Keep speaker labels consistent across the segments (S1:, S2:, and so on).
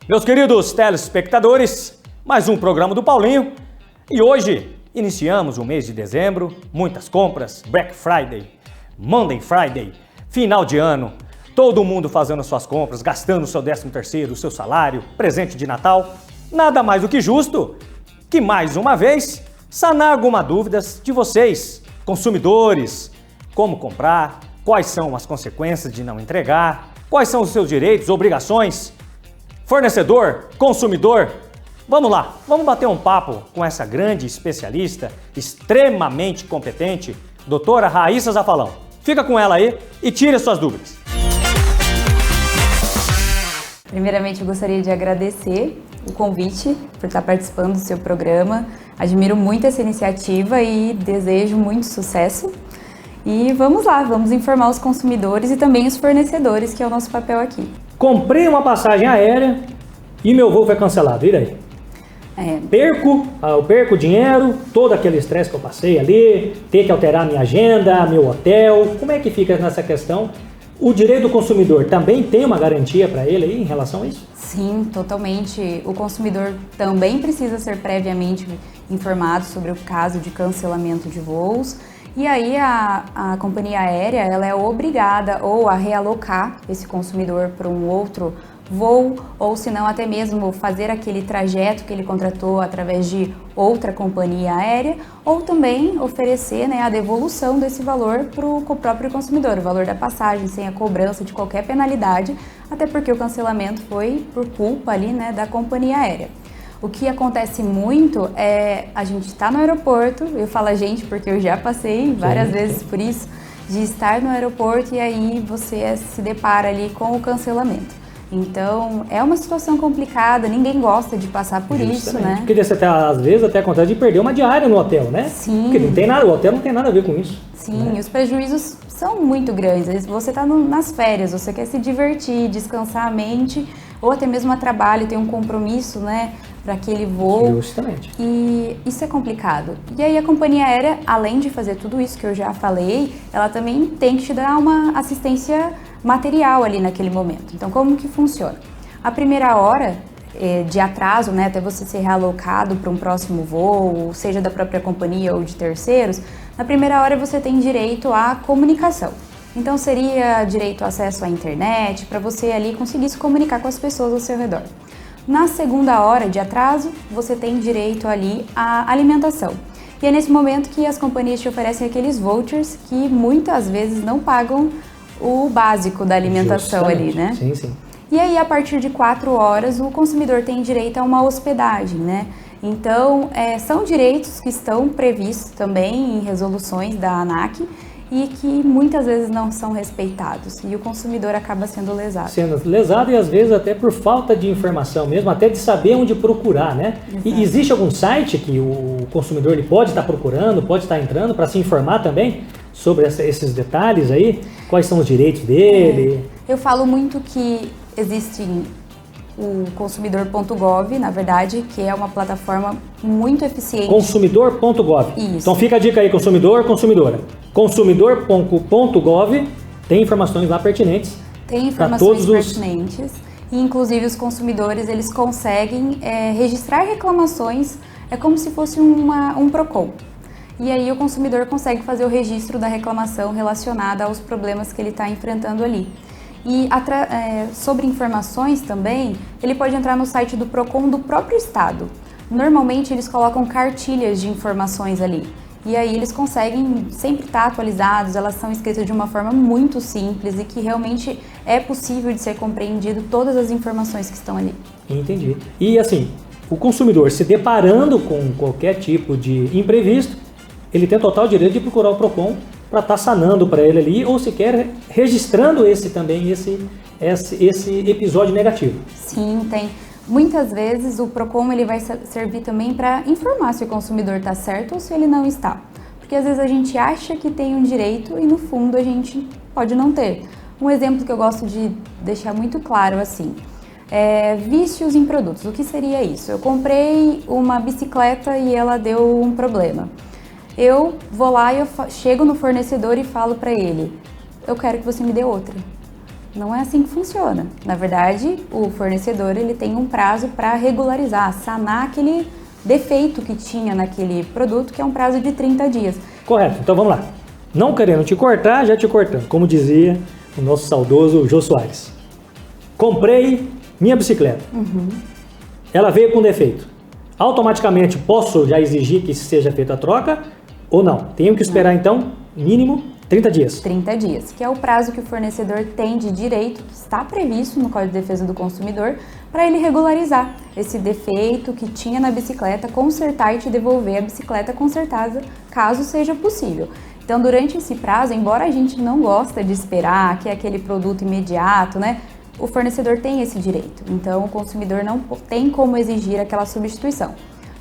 S1: Meus queridos telespectadores, mais um programa do Paulinho e hoje iniciamos o mês de dezembro, muitas compras, Black Friday, Monday Friday, final de ano, todo mundo fazendo suas compras, gastando o seu 13º, o seu salário, presente de Natal. Nada mais do que justo que mais uma vez sanar algumas dúvidas de vocês, consumidores, como comprar, quais são as consequências de não entregar, quais são os seus direitos, obrigações. Fornecedor, consumidor, vamos lá, vamos bater um papo com essa grande especialista, extremamente competente, doutora Raíssa Zafalão. Fica com ela aí e tire as suas dúvidas.
S2: Primeiramente, eu gostaria de agradecer o convite por estar participando do seu programa. Admiro muito essa iniciativa e desejo muito sucesso. E vamos lá, vamos informar os consumidores e também os fornecedores, que é o nosso papel aqui.
S3: Comprei uma passagem aérea e meu voo foi cancelado, e daí? Eu perco dinheiro, todo aquele estresse que eu passei ali, ter que alterar minha agenda, meu hotel, como é que fica nessa questão? O direito do consumidor também tem uma garantia para ele aí em relação a isso?
S2: Sim, totalmente. O consumidor também precisa ser previamente informado sobre o caso de cancelamento de voos. E aí a companhia aérea ela é obrigada ou a realocar esse consumidor para um outro voo, ou se não até mesmo fazer aquele trajeto que ele contratou através de outra companhia aérea, ou também oferecer, a devolução desse valor para o próprio consumidor, o valor da passagem, sem a cobrança de qualquer penalidade, até porque o cancelamento foi por culpa ali, da companhia aérea. O que acontece muito é a gente estar no aeroporto, eu falo a gente porque eu já passei várias vezes por isso, de estar no aeroporto e aí você se depara ali com o cancelamento. Então, é uma situação complicada, ninguém gosta de passar por isso, né?
S3: Porque você às vezes até acontece de perder uma diária no hotel, né?
S2: Sim.
S3: Porque não tem nada, o hotel não tem nada a ver com isso.
S2: Sim, né? Os prejuízos são muito grandes. Você está nas férias, você quer se divertir, descansar a mente, ou até mesmo a trabalho, tem um compromisso, para aquele voo.
S3: Justamente.
S2: E isso é complicado. E aí a companhia aérea, além de fazer tudo isso que eu já falei, ela também tem que te dar uma assistência material ali naquele momento. Então, como que funciona? A primeira hora de atraso, até você ser realocado para um próximo voo, seja da própria companhia ou de terceiros, na primeira hora você tem direito à comunicação. Então, seria direito ao acesso à internet, para você ali conseguir se comunicar com as pessoas ao seu redor. Na segunda hora de atraso, você tem direito ali à alimentação. E é nesse momento que as companhias te oferecem aqueles vouchers que muitas vezes não pagam o básico da alimentação.
S3: Justamente.
S2: Ali, né?
S3: Sim, sim.
S2: E aí, a partir de 4 horas, o consumidor tem direito a uma hospedagem, Então, são direitos que estão previstos também em resoluções da ANAC e que muitas vezes não são respeitados e o consumidor acaba sendo lesado.
S3: Sendo lesado e às vezes até por falta de informação mesmo, até de saber onde procurar, E existe algum site que o consumidor ele pode estar procurando, pode estar entrando para se informar também sobre esses detalhes aí? Quais são os direitos dele?
S2: Eu falo muito que existe o consumidor.gov, na verdade, que é uma plataforma muito eficiente.
S3: Consumidor.gov.
S2: Isso.
S3: Então fica a dica aí, consumidor, consumidora. Consumidor.gov tem informações lá pertinentes.
S2: Tem informações pertinentes. E, inclusive, os consumidores, eles conseguem registrar reclamações, é como se fosse um PROCON. E aí o consumidor consegue fazer o registro da reclamação relacionada aos problemas que ele está enfrentando ali. E sobre informações também, ele pode entrar no site do PROCON do próprio estado. Normalmente eles colocam cartilhas de informações ali. E aí eles conseguem sempre estar atualizados, elas são escritas de uma forma muito simples e que realmente é possível de ser compreendido todas as informações que estão ali.
S3: Entendi. E assim, o consumidor se deparando com qualquer tipo de imprevisto, ele tem total direito de procurar o PROCON para estar sanando para ele ali, ou sequer registrando esse episódio negativo.
S2: Sim, tem. Muitas vezes o PROCON ele vai servir também para informar se o consumidor está certo ou se ele não está. Porque às vezes a gente acha que tem um direito e no fundo a gente pode não ter. Um exemplo que eu gosto de deixar muito claro assim, vícios em produtos. O que seria isso? Eu comprei uma bicicleta e ela deu um problema. Eu vou lá e eu chego no fornecedor e falo para ele, eu quero que você me dê outra. Não é assim que funciona. Na verdade, o fornecedor ele tem um prazo para regularizar, sanar aquele defeito que tinha naquele produto, que é um prazo de 30 dias.
S3: Correto, então vamos lá. Não querendo te cortar, já te cortando. Como dizia o nosso saudoso Jô Soares. Comprei minha bicicleta. Ela veio com defeito. Automaticamente posso já exigir que seja feita a troca ou não? Tenho que esperar então, mínimo 30 dias.
S2: 30 dias, que é o prazo que o fornecedor tem de direito, que está previsto no Código de Defesa do Consumidor, para ele regularizar esse defeito que tinha na bicicleta, consertar e te devolver a bicicleta consertada, caso seja possível. Então, durante esse prazo, embora a gente não gosta de esperar, que é aquele produto imediato, né? O fornecedor tem esse direito. Então, o consumidor não tem como exigir aquela substituição.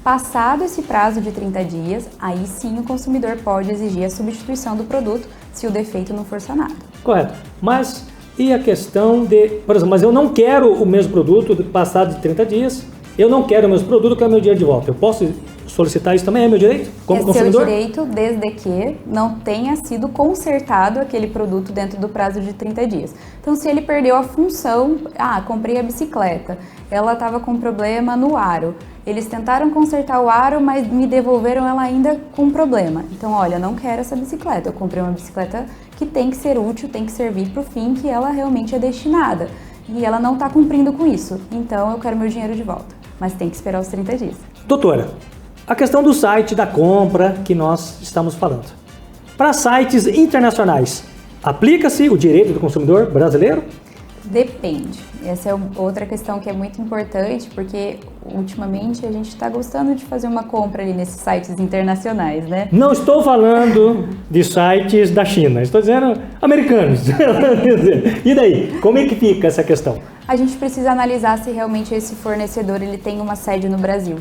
S2: Passado esse prazo de 30 dias, aí sim o consumidor pode exigir a substituição do produto se o defeito não for sanado.
S3: Correto. Mas e a questão de, por exemplo, mas eu não quero o mesmo produto passado de 30 dias, eu não quero o mesmo produto, eu quero meu dinheiro de volta. Eu posso solicitar isso também? É meu direito como consumidor?
S2: É seu direito desde que não tenha sido consertado aquele produto dentro do prazo de 30 dias. Então, se ele perdeu a função, comprei a bicicleta, ela estava com problema no aro. Eles tentaram consertar o aro, mas me devolveram ela ainda com problema. Então, olha, não quero essa bicicleta. Eu comprei uma bicicleta que tem que ser útil, tem que servir para o fim que ela realmente é destinada. E ela não está cumprindo com isso. Então, eu quero meu dinheiro de volta. Mas tem que esperar os 30 dias.
S3: Doutora, a questão do site, da compra que nós estamos falando. Para sites internacionais, aplica-se o direito do consumidor brasileiro?
S2: Depende. Essa é outra questão que é muito importante, porque ultimamente a gente está gostando de fazer uma compra ali nesses sites internacionais, né?
S3: Não estou falando de sites da China, estou dizendo americanos. E daí? Como é que fica essa questão?
S2: A gente precisa analisar se realmente esse fornecedor ele tem uma sede no Brasil.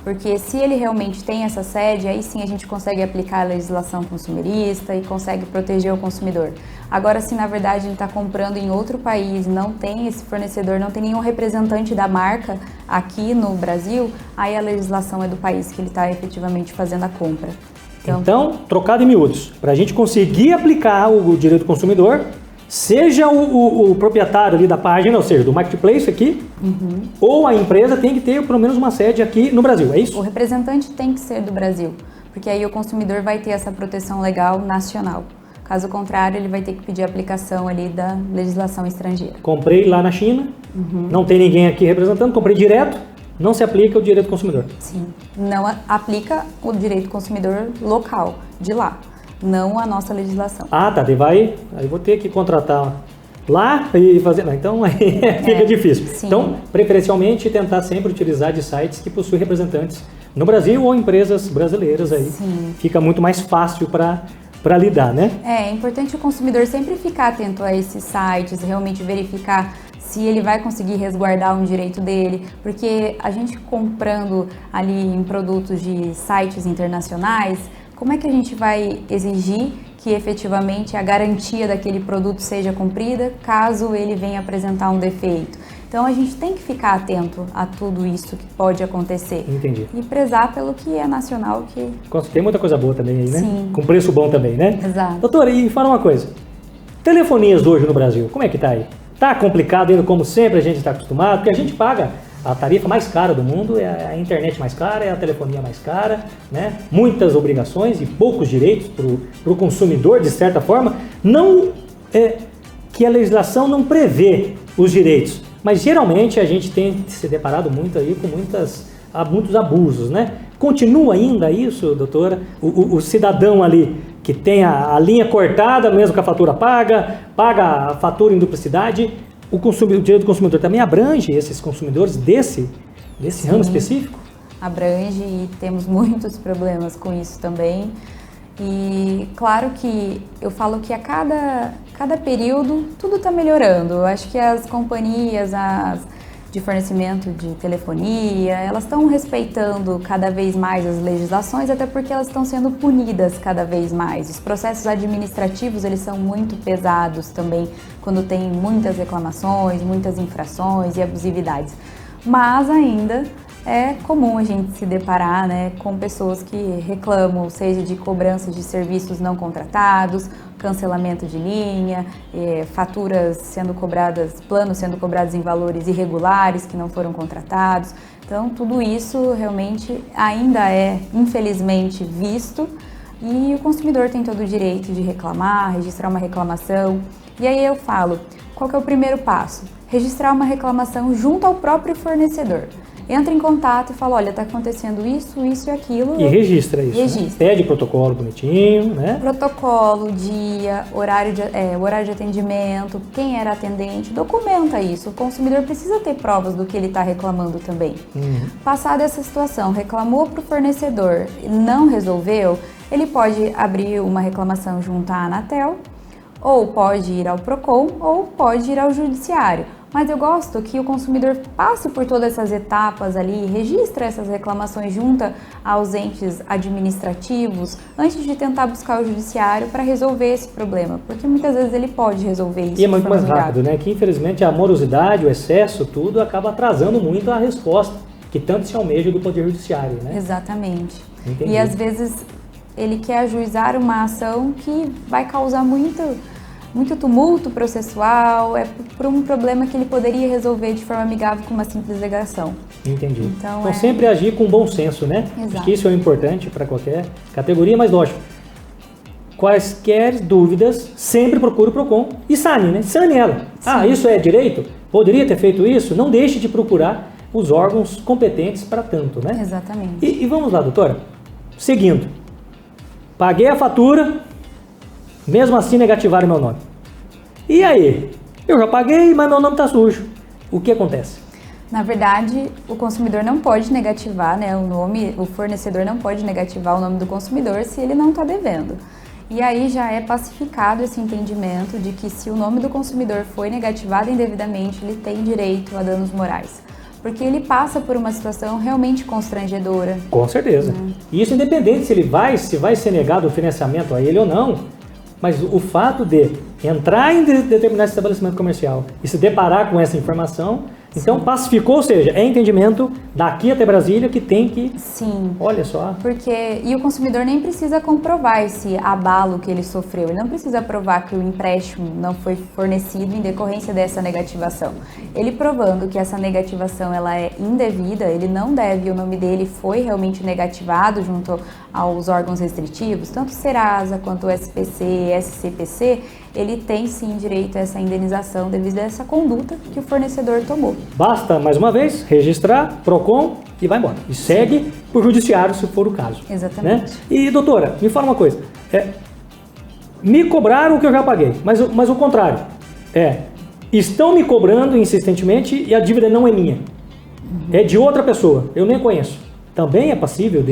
S2: Porque se ele realmente tem essa sede, aí sim a gente consegue aplicar a legislação consumerista e consegue proteger o consumidor. Agora, se na verdade ele está comprando em outro país, não tem esse fornecedor, não tem nenhum representante da marca aqui no Brasil, aí a legislação é do país que ele está efetivamente fazendo a compra.
S3: Então, trocado em miúdos, para a gente conseguir aplicar o direito do consumidor, seja o proprietário ali da página, ou seja, do marketplace aqui, ou a empresa tem que ter pelo menos uma sede aqui no Brasil, é isso?
S2: O representante tem que ser do Brasil, porque aí o consumidor vai ter essa proteção legal nacional. Caso contrário, ele vai ter que pedir a aplicação ali da legislação estrangeira.
S3: Comprei lá na China, não tem ninguém aqui representando, comprei direto, não se aplica o direito do consumidor.
S2: Sim, não aplica o direito do consumidor local, de lá. Não a nossa legislação.
S3: Tá, aí vou ter que contratar lá e fazer, não, então aí fica difícil.
S2: Sim.
S3: Então, preferencialmente tentar sempre utilizar de sites que possuem representantes no Brasil ou empresas brasileiras aí.
S2: Sim.
S3: Fica muito mais fácil para lidar, né?
S2: É importante o consumidor sempre ficar atento a esses sites, realmente verificar se ele vai conseguir resguardar um direito dele, porque a gente comprando ali em produtos de sites internacionais, como é que a gente vai exigir que efetivamente a garantia daquele produto seja cumprida caso ele venha apresentar um defeito? Então a gente tem que ficar atento a tudo isso que pode acontecer.
S3: Entendi.
S2: E prezar pelo que é nacional.
S3: Tem muita coisa boa também aí, né?
S2: Sim.
S3: Com preço bom também, né?
S2: Exato.
S3: Doutora, e fala uma coisa. Telefonias hoje no Brasil, como é que tá aí? Tá complicado ainda como sempre a gente está acostumado? Porque a gente paga a tarifa mais cara do mundo, é a internet mais cara, é a telefonia mais cara, né? Muitas obrigações e poucos direitos para o consumidor, de certa forma. Não que a legislação não prevê os direitos, mas geralmente a gente tem se deparado muito aí com muitos abusos, né? Continua ainda isso, doutora? O cidadão ali que tem a linha cortada, mesmo com a fatura paga a fatura em duplicidade, o direito do consumidor também abrange esses consumidores desse ramo específico?
S2: Abrange e temos muitos problemas com isso também. E claro que eu falo que a cada período tudo está melhorando. Eu acho que as companhias de fornecimento de telefonia, elas estão respeitando cada vez mais as legislações, até porque elas estão sendo punidas cada vez mais. Os processos administrativos, eles são muito pesados também, quando tem muitas reclamações, muitas infrações e abusividades. Mas ainda é comum a gente se deparar, né, com pessoas que reclamam, seja de cobranças de serviços não contratados, cancelamento de linha, faturas sendo cobradas, planos sendo cobrados em valores irregulares que não foram contratados. Então, tudo isso realmente ainda é, infelizmente, visto e o consumidor tem todo o direito de reclamar, registrar uma reclamação. E aí eu falo, qual que é o primeiro passo? Registrar uma reclamação junto ao próprio fornecedor. Entra em contato e fala, olha, está acontecendo isso, isso e aquilo.
S3: E registra isso. Registra. Né? Pede protocolo bonitinho, né?
S2: Protocolo, dia, horário de atendimento, quem era atendente, documenta isso. O consumidor precisa ter provas do que ele está reclamando também. Passada essa situação, reclamou para o fornecedor e não resolveu, ele pode abrir uma reclamação junto à Anatel, ou pode ir ao Procon, ou pode ir ao Judiciário. Mas eu gosto que o consumidor passe por todas essas etapas ali, registre essas reclamações junto aos entes administrativos, antes de tentar buscar o Judiciário para resolver esse problema. Porque muitas vezes ele pode resolver isso.
S3: E é muito mais rápido, né? Que infelizmente a morosidade, o excesso, tudo acaba atrasando muito a resposta que tanto se almeja do Poder Judiciário, né?
S2: Exatamente.
S3: Entendi.
S2: E às vezes ele quer ajuizar uma ação que vai causar muito tumulto processual, é por um problema que ele poderia resolver de forma amigável com uma simples alegação.
S3: Entendi. Então sempre agir com bom senso, né?
S2: Exato.
S3: Acho que isso é importante para qualquer categoria, mas lógico, quaisquer dúvidas, sempre procure o Procon e sane, né? Sane ela. Sim. Ah, isso é direito? Poderia ter feito isso? Não deixe de procurar os órgãos competentes para tanto, né?
S2: Exatamente.
S3: E vamos lá, doutora. Seguindo, paguei a fatura, mesmo assim negativaram meu nome. E aí? Eu já paguei, mas meu nome está sujo. O que acontece?
S2: Na verdade, o consumidor não pode negativar, né, o nome, o fornecedor não pode negativar o nome do consumidor se ele não está devendo. E aí já é pacificado esse entendimento de que se o nome do consumidor foi negativado indevidamente, ele tem direito a danos morais. Porque ele passa por uma situação realmente constrangedora.
S3: Com certeza. E isso independente se vai ser negado o financiamento a ele ou não. Mas o fato de entrar em determinado estabelecimento comercial e se deparar com essa informação, então pacificou, ou seja, é entendimento daqui até Brasília que tem que...
S2: Sim.
S3: Olha só.
S2: E o consumidor nem precisa comprovar esse abalo que ele sofreu. Ele não precisa provar que o empréstimo não foi fornecido em decorrência dessa negativação. Ele provando que essa negativação ela é indevida, ele não deve, o nome dele foi realmente negativado junto aos órgãos restritivos, tanto Serasa quanto o SPC, SCPC, ele tem sim direito a essa indenização devido a essa conduta que o fornecedor tomou.
S3: Basta, mais uma vez, registrar, Procon e vai embora. E segue para o judiciário se for o caso.
S2: Exatamente.
S3: Né? E doutora, me fala uma coisa. Me cobraram o que eu já paguei, mas o contrário. Estão me cobrando insistentemente e a dívida não é minha. É de outra pessoa, eu nem conheço. Também é passível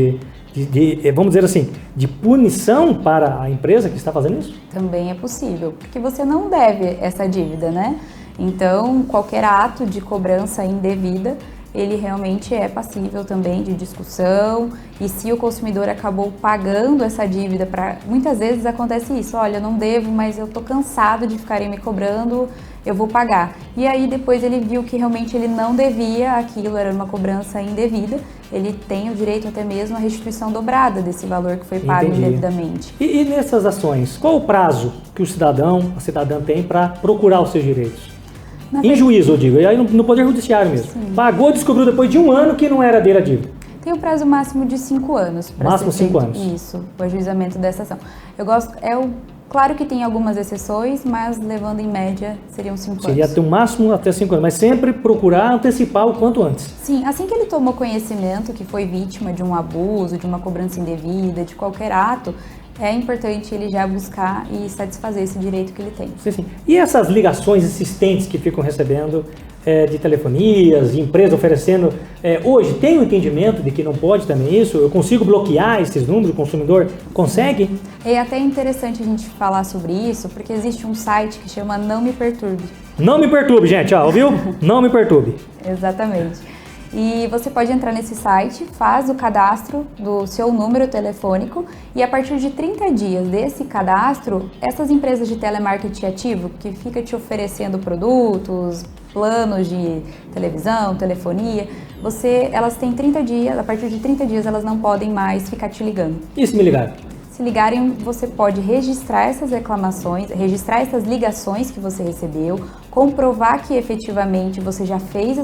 S3: vamos dizer assim, de punição para a empresa que está fazendo isso?
S2: Também é possível, porque você não deve essa dívida, né? Então, qualquer ato de cobrança indevida, ele realmente é passível também de discussão. E se o consumidor acabou pagando essa dívida, muitas vezes acontece isso, olha, eu não devo, mas eu tô cansado de ficarem me cobrando, eu vou pagar. E aí depois ele viu que realmente ele não devia aquilo, era uma cobrança indevida, ele tem o direito até mesmo à restituição dobrada desse valor que foi pago indevidamente.
S3: E nessas ações, qual o prazo que a cidadã tem para procurar os seus direitos? Em juízo, eu digo, e aí no Poder Judiciário mesmo. Sim. Pagou, descobriu depois de 1 ano que não era dele a dívida.
S2: Tem o prazo máximo de 5 anos.
S3: Máximo 5 anos.
S2: Isso, o ajuizamento dessa ação. Claro que tem algumas exceções, mas levando em média seriam 5 anos.
S3: Seria até o máximo até 5 anos, mas sempre procurar antecipar o quanto antes.
S2: Sim, assim que ele tomou conhecimento que foi vítima de um abuso, de uma cobrança indevida, de qualquer ato, é importante ele já buscar e satisfazer esse direito que ele tem.
S3: Sim. E essas ligações insistentes que ficam recebendo de telefonias, de empresas oferecendo, hoje tem o entendimento de que não pode também isso? Eu consigo bloquear esses números, o consumidor consegue?
S2: É até interessante a gente falar sobre isso, porque existe um site que chama Não Me Perturbe.
S3: Não Me Perturbe, gente, ouviu? Não Me Perturbe.
S2: Exatamente. E você pode entrar nesse site, faz o cadastro do seu número telefônico e a partir de 30 dias desse cadastro, essas empresas de telemarketing ativo que fica te oferecendo produtos, planos de televisão, telefonia, elas têm 30 dias, a partir de 30 dias elas não podem mais ficar te ligando.
S3: E se me ligar?
S2: Se se ligarem, você pode registrar essas reclamações, registrar essas ligações que você recebeu, comprovar que efetivamente você já fez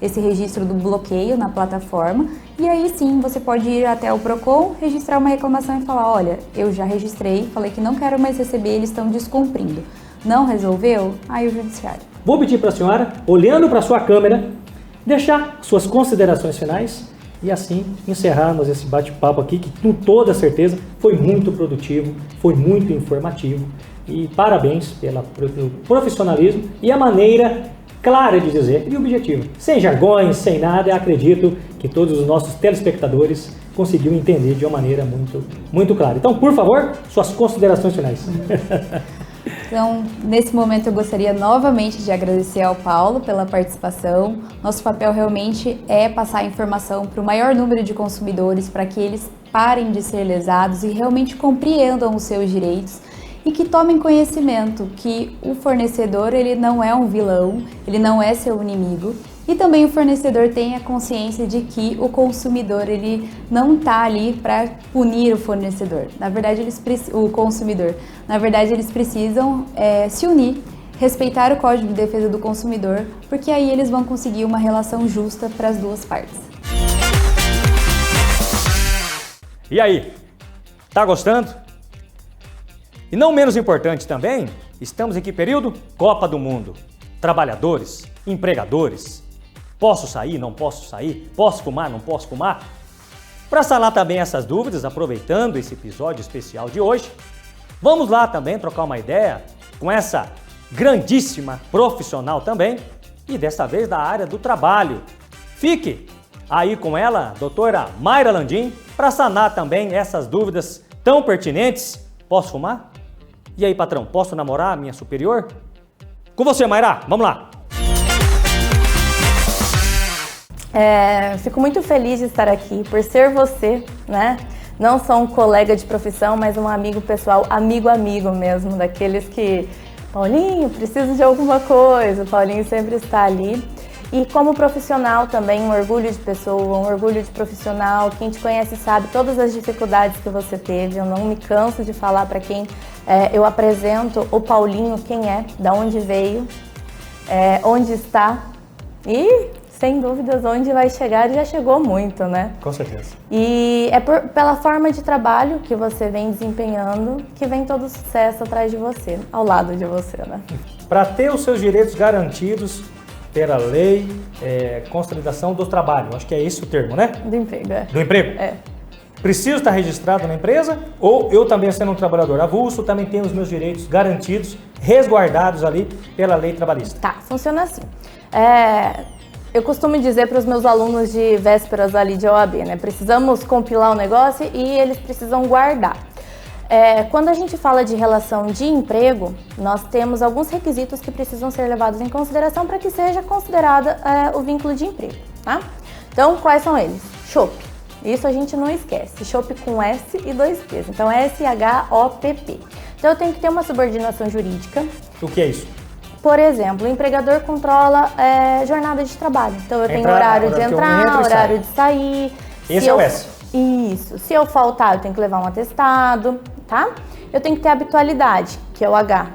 S2: esse registro do bloqueio na plataforma, e aí sim você pode ir até o Procon, registrar uma reclamação e falar, olha, eu já registrei, falei que não quero mais receber, eles estão descumprindo. Não resolveu? Aí o judiciário.
S3: Vou pedir para a senhora, olhando para a sua câmera, deixar suas considerações finais e assim encerrarmos esse bate-papo aqui, que com toda certeza foi muito produtivo, foi muito informativo. E parabéns pelo profissionalismo e a maneira clara de dizer e objetiva. Sem jargões, sem nada, eu acredito que todos os nossos telespectadores conseguiram entender de uma maneira muito clara. Então, por favor, suas considerações finais.
S2: Então, nesse momento eu gostaria novamente de agradecer ao Paulo pela participação. Nosso papel realmente é passar a informação para o maior número de consumidores, para que eles parem de ser lesados e realmente compreendam os seus direitos e que tomem conhecimento que o fornecedor ele não é um vilão, ele não é seu inimigo. E também o fornecedor tenha consciência de que o consumidor ele não está ali para punir o fornecedor. Na verdade, o consumidor. Na verdade, eles precisam se unir, respeitar o Código de Defesa do Consumidor, porque aí eles vão conseguir uma relação justa para as duas partes.
S1: E aí, tá gostando? E não menos importante também, estamos em que período? Copa do Mundo. Trabalhadores, empregadores. Posso sair, não posso sair? Posso fumar, não posso fumar? Para sanar também essas dúvidas, aproveitando esse episódio especial de hoje, vamos lá também trocar uma ideia com essa grandíssima profissional também, e desta vez da área do trabalho. Fique aí com ela, doutora Mayra Landim, para sanar também essas dúvidas tão pertinentes. Posso fumar? E aí, patrão, posso namorar a minha superior? Com você, Mayra, vamos lá!
S4: Fico muito feliz de estar aqui, por ser você, né? Não só um colega de profissão, mas um amigo pessoal, amigo mesmo, daqueles que, Paulinho, preciso de alguma coisa, o Paulinho sempre está ali. E como profissional também, um orgulho de pessoa, um orgulho de profissional. Quem te conhece sabe todas as dificuldades que você teve. Eu não me canso de falar para quem eu apresento o Paulinho, quem é, da onde veio, onde está e, sem dúvidas, onde vai chegar. Já chegou muito, né?
S3: Com certeza.
S4: E é pela forma de trabalho que você vem desempenhando que vem todo o sucesso atrás de você, ao lado de você, né?
S3: Para ter os seus direitos garantidos pela lei, consolidação do trabalho, acho que é esse o termo, né?
S4: Do emprego,
S3: Do emprego? Preciso estar registrado na empresa ou eu também, sendo um trabalhador avulso, também tenho os meus direitos garantidos, resguardados ali pela lei trabalhista?
S4: Tá, funciona assim. Eu costumo dizer para os meus alunos de vésperas ali de OAB, né? Precisamos compilar o negócio e eles precisam guardar. Quando a gente fala de relação de emprego, nós temos alguns requisitos que precisam ser levados em consideração para que seja considerada o vínculo de emprego, tá? Então, quais são eles? SHOP. Isso a gente não esquece. SHOP com S e 2 P's. Então, SHOPP. Então, eu tenho que ter uma subordinação jurídica.
S3: O que é isso?
S4: Por exemplo, o empregador controla jornada de trabalho. Então, eu tenho horário de entrar, horário de sair.
S3: Esse é o S.
S4: Isso. Se eu faltar, eu tenho que levar um atestado, tá? Eu tenho que ter habitualidade, que é o H.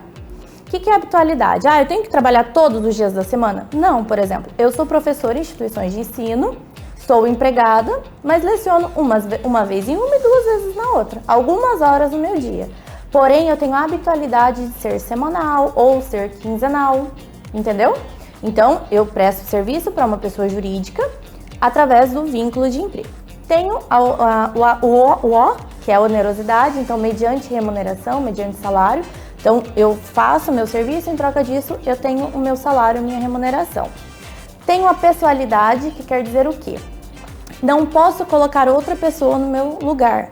S4: O que é habitualidade? Eu tenho que trabalhar todos os dias da semana? Não, por exemplo, eu sou professora em instituições de ensino, sou empregada, mas leciono uma vez em uma e 2 vezes na outra, algumas horas no meu dia. Porém, eu tenho a habitualidade de ser semanal ou ser quinzenal, entendeu? Então, eu presto serviço para uma pessoa jurídica através do vínculo de emprego. Tenho o O, que é a onerosidade, então mediante remuneração, mediante salário. Então, eu faço o meu serviço, em troca disso, eu tenho o meu salário, minha remuneração. Tenho a pessoalidade, que quer dizer o quê? Não posso colocar outra pessoa no meu lugar.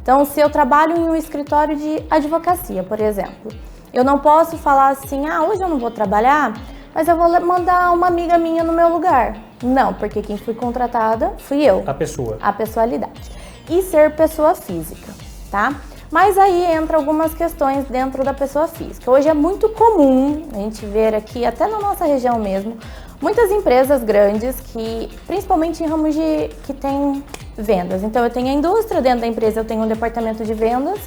S4: Então, se eu trabalho em um escritório de advocacia, por exemplo, eu não posso falar assim, hoje eu não vou trabalhar, mas eu vou mandar uma amiga minha no meu lugar. Não, porque quem foi contratada fui eu.
S3: A pessoa.
S4: A pessoalidade. E ser pessoa física, tá? Mas aí entra algumas questões dentro da pessoa física. Hoje é muito comum a gente ver aqui, até na nossa região mesmo, muitas empresas grandes que, principalmente em ramos que tem vendas. Então eu tenho a indústria, dentro da empresa eu tenho um departamento de vendas.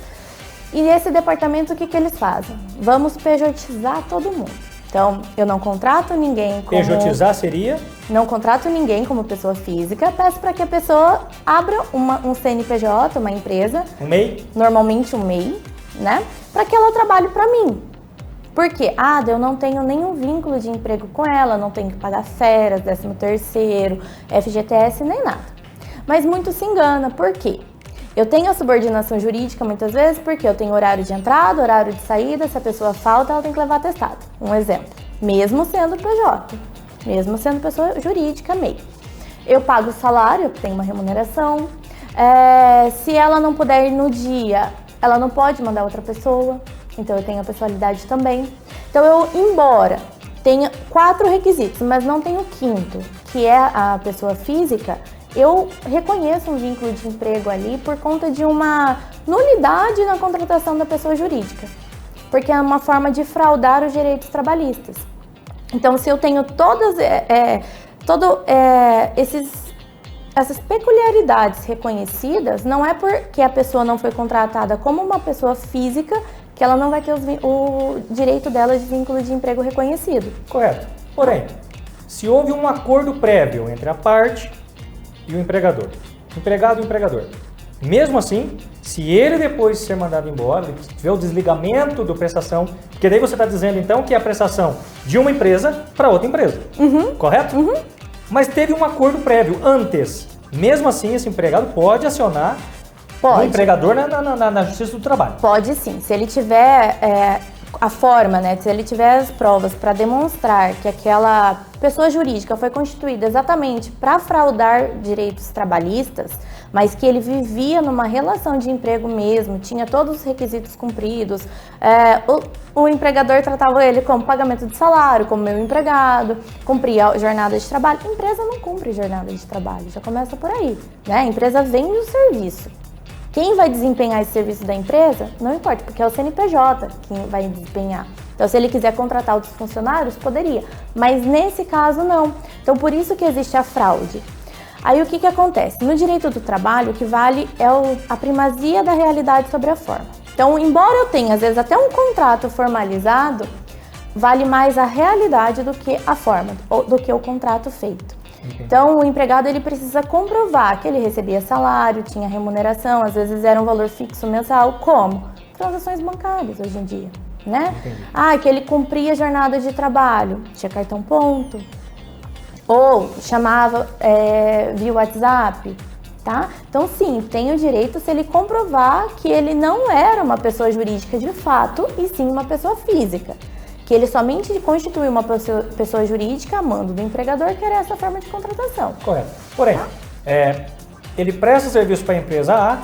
S4: E nesse departamento, o que eles fazem? Vamos pejotizar todo mundo. Então, eu não contrato ninguém como...
S3: Pejotizar seria?
S4: Não contrato ninguém como pessoa física, peço para que a pessoa abra um CNPJ, uma empresa.
S3: Um MEI?
S4: Normalmente um MEI, né? Para que ela trabalhe para mim. Por quê? Eu não tenho nenhum vínculo de emprego com ela, não tenho que pagar férias, 13º, FGTS, nem nada. Mas muito se engana, por quê? Eu tenho a subordinação jurídica muitas vezes porque eu tenho horário de entrada, horário de saída, se a pessoa falta, ela tem que levar atestado. Um exemplo, mesmo sendo PJ, mesmo sendo pessoa jurídica, MEI. Eu pago o salário, eu tenho uma remuneração. Se ela não puder ir no dia, ela não pode mandar outra pessoa, então eu tenho a pessoalidade também. Então eu, embora tenha 4 requisitos, mas não tenho o 5º, que é a pessoa física, eu reconheço um vínculo de emprego ali por conta de uma nulidade na contratação da pessoa jurídica, porque é uma forma de fraudar os direitos trabalhistas. Então, se eu tenho essas peculiaridades reconhecidas, não é porque a pessoa não foi contratada como uma pessoa física que ela não vai ter o direito dela de vínculo de emprego reconhecido.
S3: Correto. Porém, se houve um acordo prévio entre a parte e o empregador, empregado e empregador. Mesmo assim, se ele depois de ser mandado embora, tiver o desligamento da prestação, porque daí você está dizendo então que é a prestação de uma empresa para outra empresa, correto? Mas teve um acordo prévio antes. Mesmo assim, esse empregado pode acionar o empregador na Justiça do Trabalho.
S4: Pode sim, se ele tiver a forma, né? Se ele tiver as provas para demonstrar que aquela pessoa jurídica foi constituída exatamente para fraudar direitos trabalhistas, mas que ele vivia numa relação de emprego mesmo, tinha todos os requisitos cumpridos, o empregador tratava ele como pagamento de salário, como meu empregado, cumpria a jornada de trabalho. A empresa não cumpre jornada de trabalho, já começa por aí, né? A empresa vende o serviço. Quem vai desempenhar esse serviço da empresa, não importa, porque é o CNPJ quem vai desempenhar. Então, se ele quiser contratar outros funcionários, poderia. Mas nesse caso, não. Então, por isso que existe a fraude. Aí, o que acontece? No direito do trabalho, o que vale é a primazia da realidade sobre a forma. Então, embora eu tenha, às vezes, até um contrato formalizado, vale mais a realidade do que a forma, do que o contrato feito. Então, o empregado ele precisa comprovar que ele recebia salário, tinha remuneração, às vezes era um valor fixo mensal, como? Transações bancárias hoje em dia, né? Que ele cumpria a jornada de trabalho, tinha cartão ponto, ou chamava via WhatsApp, tá? Então, sim, tem o direito se ele comprovar que ele não era uma pessoa jurídica de fato, e sim uma pessoa física. Que ele somente constitui uma pessoa jurídica a mando do empregador, que era essa forma de contratação.
S3: Correto. Porém, ele presta serviço para a empresa A,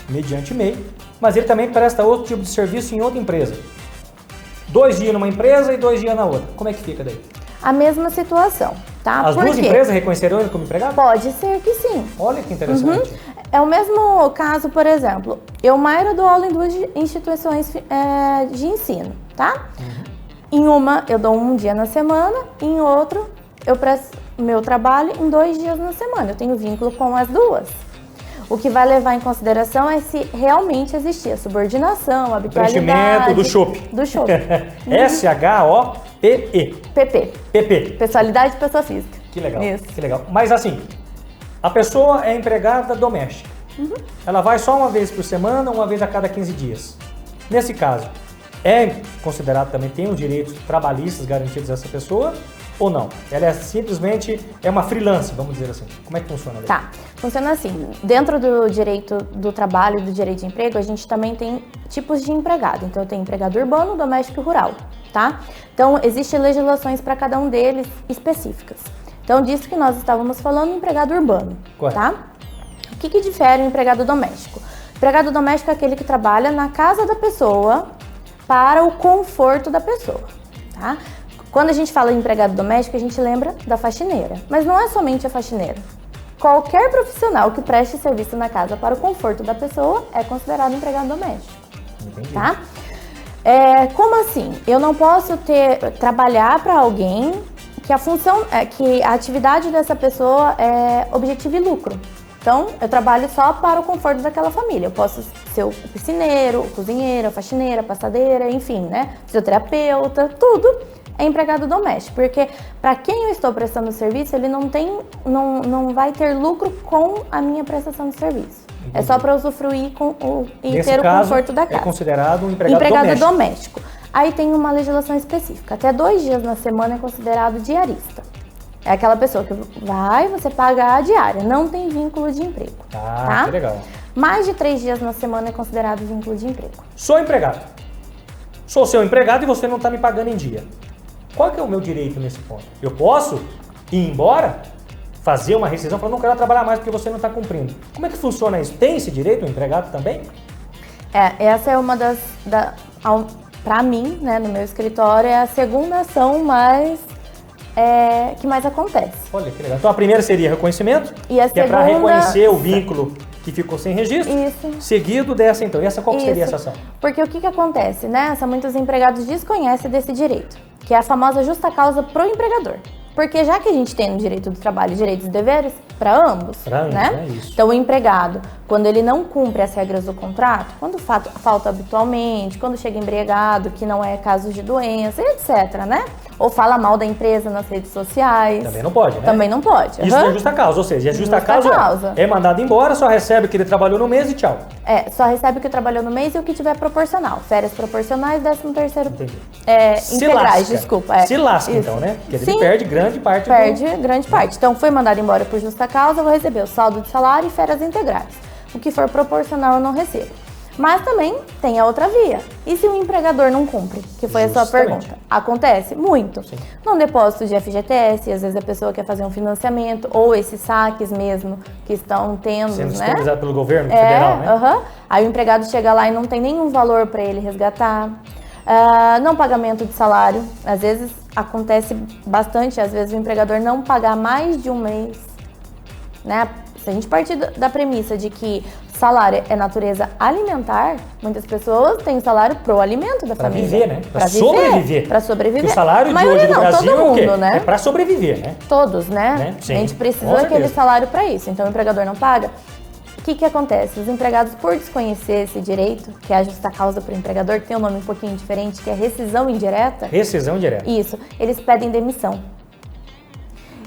S3: mediante MEI, mas ele também presta outro tipo de serviço em outra empresa. 2 dias numa empresa e 2 dias na outra. Como é que fica daí?
S4: A mesma situação, tá?
S3: As duas empresas reconhecerão ele como empregado?
S4: Pode ser que sim.
S3: Olha que interessante.
S4: É o mesmo caso, por exemplo, eu, Mayra, dou aula em 2 instituições de ensino, tá? Em uma, eu dou 1 dia na semana, em outro, eu presto meu trabalho em 2 dias na semana. Eu tenho vínculo com as duas. O que vai levar em consideração é se realmente existia a subordinação, a habitualidade...
S3: Preenchimento do chope.
S4: Do chope.
S3: SHOPE. PP.
S4: Pessoalidade de pessoa física.
S3: Que legal,
S4: Isso.
S3: que legal. Mas assim, a pessoa é empregada doméstica. Ela vai só uma vez por semana, uma vez a cada 15 dias. Nesse caso, é considerado também, tem os direitos trabalhistas garantidos a essa pessoa ou não? Ela é simplesmente uma freelance, vamos dizer assim. Como é que funciona?
S4: Tá, funciona assim. Dentro do direito do trabalho e do direito de emprego, a gente também tem tipos de empregado. Então, eu tenho empregado urbano, doméstico e rural, tá? Então, existem legislações para cada um deles específicas. Então, disso que nós estávamos falando, empregado urbano,
S3: correto,
S4: tá? O que difere o empregado doméstico? O empregado doméstico é aquele que trabalha na casa da pessoa para o conforto da pessoa, tá? Quando a gente fala em empregado doméstico, a gente lembra da faxineira. Mas não é somente a faxineira. Qualquer profissional que preste serviço na casa para o conforto da pessoa é considerado empregado doméstico.
S3: Entendi.
S4: Tá? Como assim? Eu não posso trabalhar para alguém que a atividade dessa pessoa é objetivo e lucro. Então, eu trabalho só para o conforto daquela família. Eu posso ser o piscineiro, o cozinheiro, a faxineira, a passadeira, enfim, né? Fisioterapeuta, tudo é empregado doméstico. Porque para quem eu estou prestando serviço, ele não vai ter lucro com a minha prestação de serviço. Entendi. É só para usufruir e ter o conforto da casa.
S1: É considerado um empregado
S4: doméstico. Aí tem uma legislação específica. Até 2 dias na semana é considerado diarista. É aquela pessoa que você paga a diária, não tem vínculo de emprego.
S1: Tá? Que legal.
S4: Mais de 3 dias na semana é considerado vínculo de emprego.
S1: Sou empregado. Sou seu empregado e você não está me pagando em dia. Qual que é o meu direito nesse ponto? Eu posso ir embora, fazer uma rescisão, falar, não quero trabalhar mais porque você não está cumprindo. Como é que funciona isso? Tem esse direito o empregado também?
S4: Essa é uma das... Para mim, né, no meu escritório, é a segunda ação que mais acontece.
S1: Olha que legal. Então a primeira seria reconhecimento,
S4: e a
S1: que é para reconhecer o vínculo que ficou sem registro. Isso. Seguido dessa, então. E essa qual seria essa ação?
S4: Porque o que acontece, né? Muitos empregados desconhecem desse direito, que é a famosa justa causa pro empregador. Porque já que a gente tem no direito do trabalho direitos e deveres para ambos, né?
S1: É isso.
S4: Então o empregado, quando ele não cumpre as regras do contrato, quando falta habitualmente, quando chega embriagado, que não é caso de doença, etc, né? Ou fala mal da empresa nas redes sociais.
S1: Também não pode, né?
S4: Também não pode.
S1: Isso não é justa causa, ou seja, justa causa é mandado embora, só recebe o que ele trabalhou no mês e tchau.
S4: Só recebe o que trabalhou no mês e o que tiver proporcional. Férias proporcionais, 13º.
S1: Entendi.
S4: Integrais, desculpa.
S1: Se lasca, isso. Então, né? Porque ele perde grande parte.
S4: Grande parte. Então, foi mandado embora por justa causa, eu vou receber o saldo de salário e férias integrais. O que for proporcional, eu não recebo. Mas também tem a outra via. E se o empregador não cumpre? Que foi a sua pergunta. Acontece? Muito.
S1: Sim.
S4: Num depósito de FGTS, às vezes a pessoa quer fazer um financiamento, ou esses saques mesmo que estão tendo,
S1: sendo
S4: né?
S1: disponibilizado pelo governo federal, né?
S4: Aí o empregado chega lá e não tem nenhum valor para ele resgatar. Não pagamento de salário. Às vezes acontece bastante, às vezes o empregador não pagar mais de um mês, né? Se a gente partir da premissa de que salário é natureza alimentar, muitas pessoas têm salário pro alimento da família.
S1: Viver, né? Para sobreviver.
S4: Para sobreviver.
S1: Porque o salário de hoje do Brasil
S4: todo mundo,
S1: é o quê?
S4: Né?
S1: É para sobreviver, né?
S4: Todos, né?
S1: Sim,
S4: a gente precisa daquele salário para isso. Então o empregador não paga. O que acontece? Os empregados, por desconhecer esse direito, que é a justa causa para o empregador, que tem um nome um pouquinho diferente, que é rescisão indireta.
S1: Rescisão indireta.
S4: Isso. Eles pedem demissão.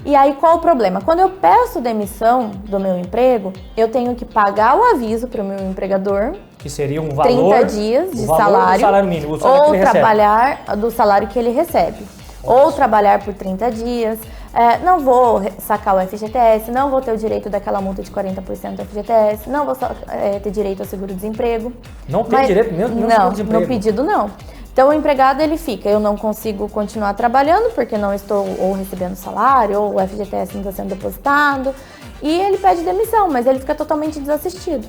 S4: E aí, qual o problema? Quando eu peço demissão do meu emprego, eu tenho que pagar o aviso para o meu empregador.
S1: Que seria um valor...
S4: 30 dias de
S1: salário. Do salário mínimo, o salário
S4: ou
S1: que ele
S4: trabalhar do salário que ele recebe. Ou trabalhar por 30 dias. Não vou sacar o FGTS, não vou ter o direito daquela multa de 40% do FGTS, não vou ter direito ao seguro-desemprego.
S1: Não tem direito mesmo ao seguro-desemprego?
S4: No pedido não. Então o empregado ele fica, eu não consigo continuar trabalhando porque não estou ou recebendo salário ou o FGTS não está sendo depositado e ele pede demissão, mas ele fica totalmente desassistido.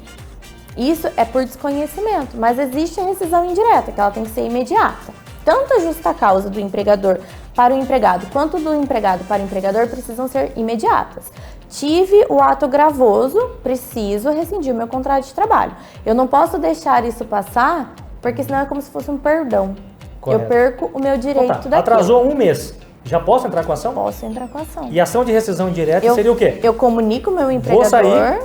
S4: Isso é por desconhecimento, mas existe a rescisão indireta, que ela tem que ser imediata. Tanto a justa causa do empregador para o empregado quanto do empregado para o empregador precisam ser imediatas. Tive o ato gravoso, preciso rescindir o meu contrato de trabalho. Eu não posso deixar isso passar, porque senão é como se fosse um perdão. Correto. Eu perco o meu direito daquilo.
S1: Atrasou um mês. Já posso entrar com a ação?
S4: Posso entrar com a ação.
S1: E a ação de rescisão indireta seria o quê?
S4: Eu comunico o meu empregador.
S1: Vou sair.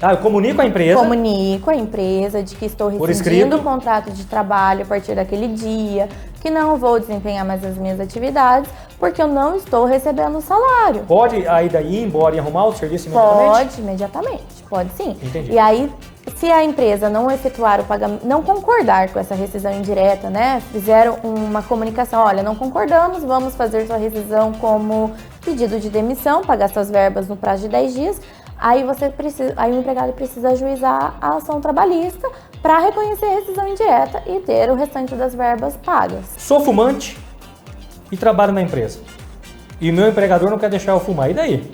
S1: Eu comunico a empresa.
S4: Comunico a empresa de que estou rescindindo o contrato de trabalho a partir daquele dia, que não vou desempenhar mais as minhas atividades, porque eu não estou recebendo o salário.
S1: Pode aí daí ir embora e arrumar o serviço imediatamente?
S4: Pode, imediatamente. Pode sim.
S1: Entendi.
S4: E aí, se a empresa não efetuar o pagamento, não concordar com essa rescisão indireta, né? Fizeram uma comunicação, olha, não concordamos, vamos fazer sua rescisão como pedido de demissão, pagar suas verbas no prazo de 10 dias. Aí o empregado precisa ajuizar a ação trabalhista para reconhecer a rescisão indireta e ter o restante das verbas pagas.
S1: Sou fumante e trabalho na empresa. E o meu empregador não quer deixar eu fumar. E daí?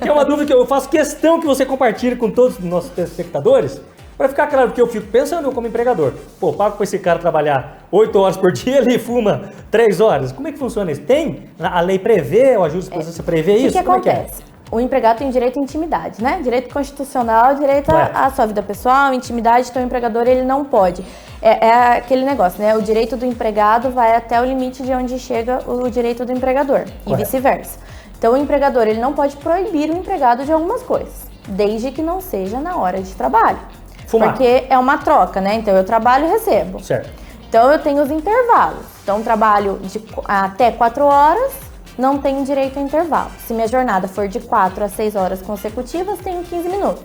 S1: Que é uma dúvida que eu faço questão que você compartilhe com todos os nossos telespectadores, para ficar claro que eu fico pensando como empregador. Pô, pago para esse cara trabalhar 8 horas por dia, ele fuma 3 horas. Como é que funciona isso? Tem? A lei prevê, o ajuste de você prevê isso?
S4: O que acontece? O empregado tem direito à intimidade, né? Direito constitucional, direito à sua vida pessoal, intimidade, então o empregador ele não pode. É aquele negócio, né? O direito do empregado vai até o limite de onde chega o direito do empregador e vice-versa. Então o empregador ele não pode proibir o empregado de algumas coisas. desde que não seja na hora de trabalho.
S1: Fumar.
S4: Porque é uma troca, né? Então eu trabalho e recebo.
S1: Certo.
S4: Então eu tenho os intervalos. Então trabalho até 4 horas, não tenho direito a intervalo. Se minha jornada for de 4 a 6 horas consecutivas, tenho 15 minutos.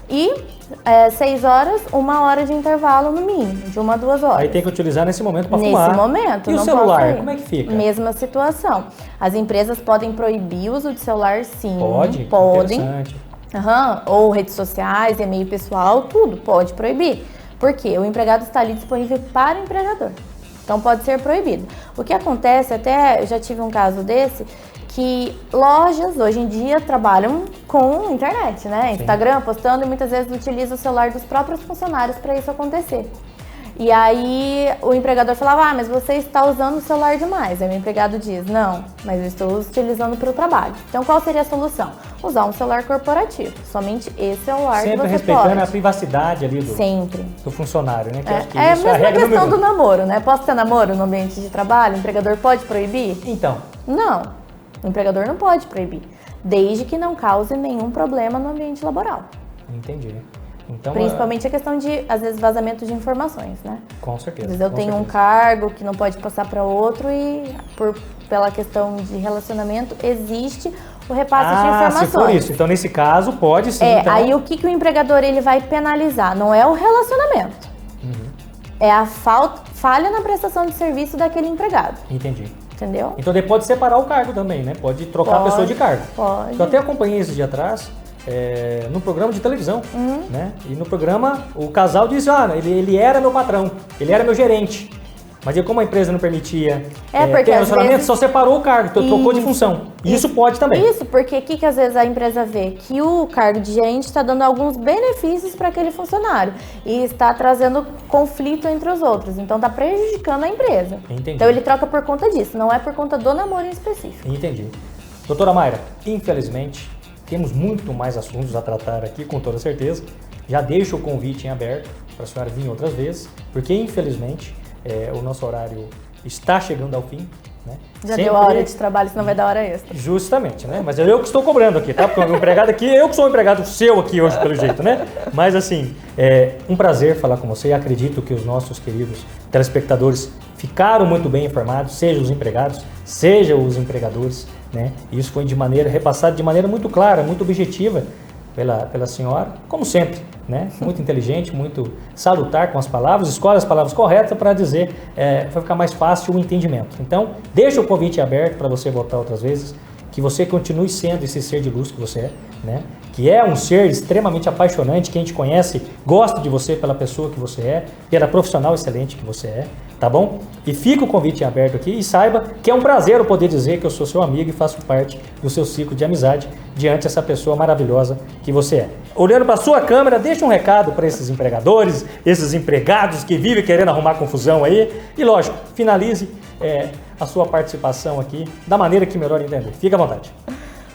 S4: E 6 horas, 1 hora de intervalo no mínimo, de 1 a 2 horas.
S1: Aí tem que utilizar nesse momento para fumar.
S4: Nesse momento.
S1: E o
S4: não
S1: celular,
S4: posso ir.
S1: como é que fica?
S4: Mesma situação. As empresas podem proibir o uso de celular, sim.
S1: Podem.
S4: Interessante. Ou redes sociais, e-mail pessoal, tudo pode proibir. Por quê? O empregado está ali disponível para o empregador. Então pode ser proibido. O que acontece, até eu já tive um caso desse, que lojas hoje em dia trabalham com internet, né?
S1: Sim.
S4: Instagram, postando, e muitas vezes utilizam o celular dos próprios funcionários para isso acontecer. E aí o empregador falava, mas você está usando o celular demais. Aí o empregado diz, não, mas eu estou utilizando para o trabalho. Então qual seria a solução? Usar um celular corporativo. Somente esse celular que você pode.
S1: Sempre respeitando a privacidade ali
S4: do
S1: funcionário, né? Que
S4: é a
S1: isso é a
S4: mesma
S1: regra
S4: questão
S1: número 1.
S4: do namoro, né? Posso ter namoro no ambiente de trabalho? O empregador pode proibir?
S1: Então.
S4: Não, o empregador não pode proibir, desde que não cause nenhum problema no ambiente laboral.
S1: Entendi. Então,
S4: principalmente a questão de, às vezes, vazamento de informações, né?
S1: Com certeza.
S4: Às vezes eu tenho um cargo que não pode passar para outro e, pela questão de relacionamento, existe o repasse de informações.
S1: Se for isso. Então, nesse caso, pode sim. Então...
S4: Aí o que o empregador ele vai penalizar? Não é o relacionamento. É a falha na prestação de serviço daquele empregado.
S1: Entendi.
S4: Entendeu?
S1: Então, ele pode separar o cargo também, né? Pode trocar a pessoa de cargo.
S4: Pode.
S1: Eu até acompanhei esse dia atrás, no programa de televisão, né? E no programa, o casal disse, ele era meu patrão, ele era meu gerente. Mas como a empresa não permitia ter relacionamento, só separou o cargo, então trocou de função. Isso pode também.
S4: Isso, porque o que às vezes a empresa vê? Que o cargo de gerente está dando alguns benefícios para aquele funcionário e está trazendo conflito entre os outros. Então está prejudicando a empresa.
S1: Entendi.
S4: Então ele troca por conta disso, não é por conta do namoro em específico.
S1: Entendi. Doutora Mayra, infelizmente, temos muito mais assuntos a tratar aqui, com toda certeza. Já deixo o convite em aberto para a senhora vir outras vezes, porque infelizmente o nosso horário está chegando ao fim. Né?
S4: Já deu a hora de trabalho, senão vai dar hora extra.
S1: Justamente, né? Mas é eu que estou cobrando aqui, tá? Porque o empregado aqui, eu que sou o empregado seu aqui hoje, pelo jeito, né? Mas assim, é um prazer falar com você e acredito que os nossos queridos telespectadores ficaram muito bem informados, seja os empregados, seja os empregadores, né? E isso foi repassado de maneira muito clara, muito objetiva pela senhora, como sempre, né? Muito inteligente, muito salutar com as palavras, escolhe as palavras corretas para dizer, vai ficar mais fácil o entendimento. Então, deixa o convite aberto para você voltar outras vezes, que você continue sendo esse ser de luz que você é, né? Que é um ser extremamente apaixonante, quem te conhece gosta de você pela pessoa que você é, pela profissional excelente que você é, tá bom? E fica o convite aberto aqui e saiba que é um prazer eu poder dizer que eu sou seu amigo e faço parte do seu ciclo de amizade diante dessa pessoa maravilhosa que você é. Olhando para sua câmera, deixa um recado para esses empregadores, esses empregados que vivem querendo arrumar confusão aí e, lógico, finalize a sua participação aqui da maneira que melhor entender. Fique à vontade.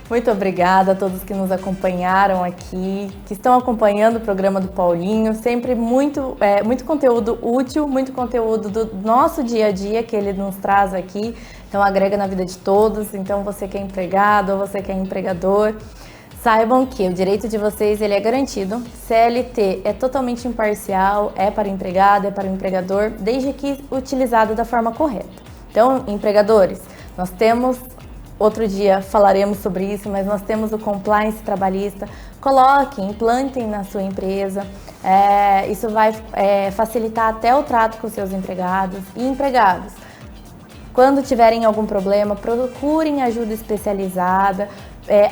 S4: Muito obrigada a todos que nos acompanharam aqui, que estão acompanhando o programa do Paulinho. Sempre muito conteúdo útil, muito conteúdo do nosso dia a dia que ele nos traz aqui. Então agrega na vida de todos. Então você que é empregado ou você que é empregador, saibam que o direito de vocês ele é garantido. CLT é totalmente imparcial, é para o empregado, é para o empregador, desde que utilizado da forma correta. Então, empregadores, nós temos... Outro dia falaremos sobre isso, mas nós temos o compliance trabalhista. Coloquem, implantem na sua empresa. Isso vai facilitar até o trato com seus empregados e empregados. Quando tiverem algum problema, procurem ajuda especializada.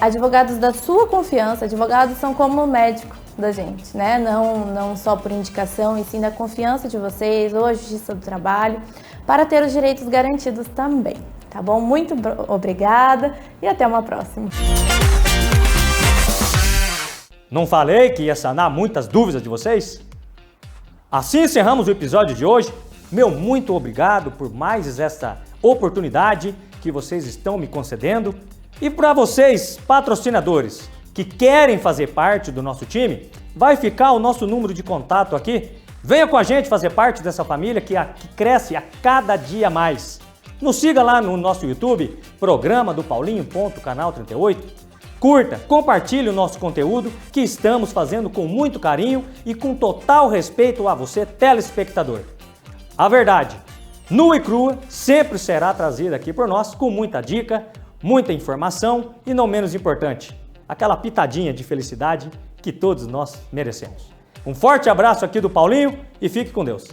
S4: Advogados da sua confiança, advogados são como o médico da gente, né? Não só por indicação, e sim da confiança de vocês ou a Justiça do Trabalho, para ter os direitos garantidos também. Tá bom? Muito obrigada e até uma próxima.
S1: Não falei que ia sanar muitas dúvidas de vocês? Assim encerramos o episódio de hoje. Meu muito obrigado por mais essa oportunidade que vocês estão me concedendo. E para vocês, patrocinadores, que querem fazer parte do nosso time, vai ficar o nosso número de contato aqui. Venha com a gente fazer parte dessa família que cresce a cada dia mais. Nos siga lá no nosso YouTube, Programa do Paulinho, canal 38. Curta, compartilhe o nosso conteúdo que estamos fazendo com muito carinho e com total respeito a você, telespectador. A verdade, nua e crua, sempre será trazida aqui por nós com muita dica, muita informação e, não menos importante, aquela pitadinha de felicidade que todos nós merecemos. Um forte abraço aqui do Paulinho e fique com Deus.